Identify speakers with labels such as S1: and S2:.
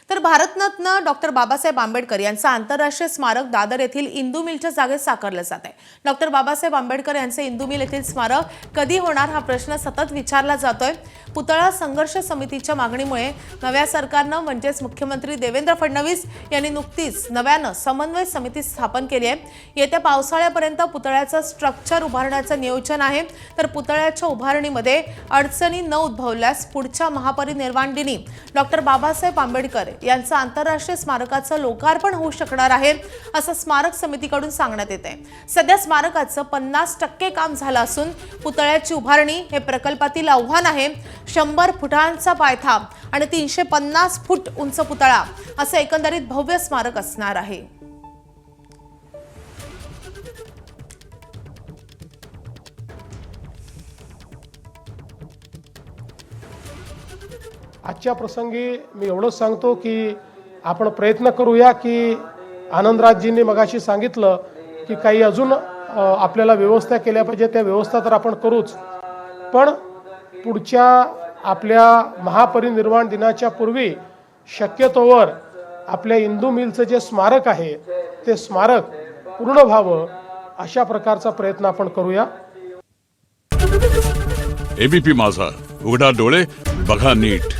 S1: तर भारतरत्न डॉक्टर बाबासाहेब आंबेडकर यांचं आंतरराष्ट्रीय स्मारक दादर येथील इंदू मिलच्या जागेत साकारलं जात आहे। डॉक्टर बाबासाहेब आंबेडकर यांचे इंदू मिल येथील स्मारक कधी होणार हा प्रश्न सतत विचारला जातोय। पुतळा संघर्ष समितीच्या मागणीमुळे नव्या सरकारनं म्हणजेच मुख्यमंत्री देवेंद्र फडणवीस यांनी नुकतीच नव्यानं समन्वय समिती स्थापन केली आहे। येत्या पावसाळ्यापर्यंत पुतळ्याचं स्ट्रक्चर उभारण्याचं नियोजन आहे। तर पुतळ्याच्या उभारणीमध्ये अडचणी न उद्भवल्यास पुढच्या महापरिनिर्वाण दिनी डॉक्टर बाबासाहेब आंबेडकर यांचं आंतरराष्ट्रीय स्मारकाचं लोकार्पण होऊ शकणार आहे, असं स्मारक समितीकडून सांगण्यात येत आहे। सध्या स्मारकाचं 50% काम झालं असून पुतळ्याची उभारणी हे प्रकल्पातील आव्हान आहे। 100 फुटांचा पायथा आणि 350 फूट उंच पुतळा असं एकंदरीत भव्य स्मारक असणार आहे।
S2: आजच्या प्रसंगी मी एवढंच सांगतो की आपण प्रयत्न करूया की आनंदराजजींनी मगाशी सांगितलं की काही अजून आपल्याला व्यवस्था केल्या पाहिजे, त्या व्यवस्था तर आपण करूच, पण पुढच्या आपल्या महापरिनिर्वाण दिनाच्या पूर्वी शक्यतोवर आपल्या इंदू मिलचं जे स्मारक आहे ते स्मारक पूर्ण व्हावं अशा प्रकारचा प्रयत्न आपण करूया।
S3: एबीपी माझा, उघडा डोळे बघा नीट।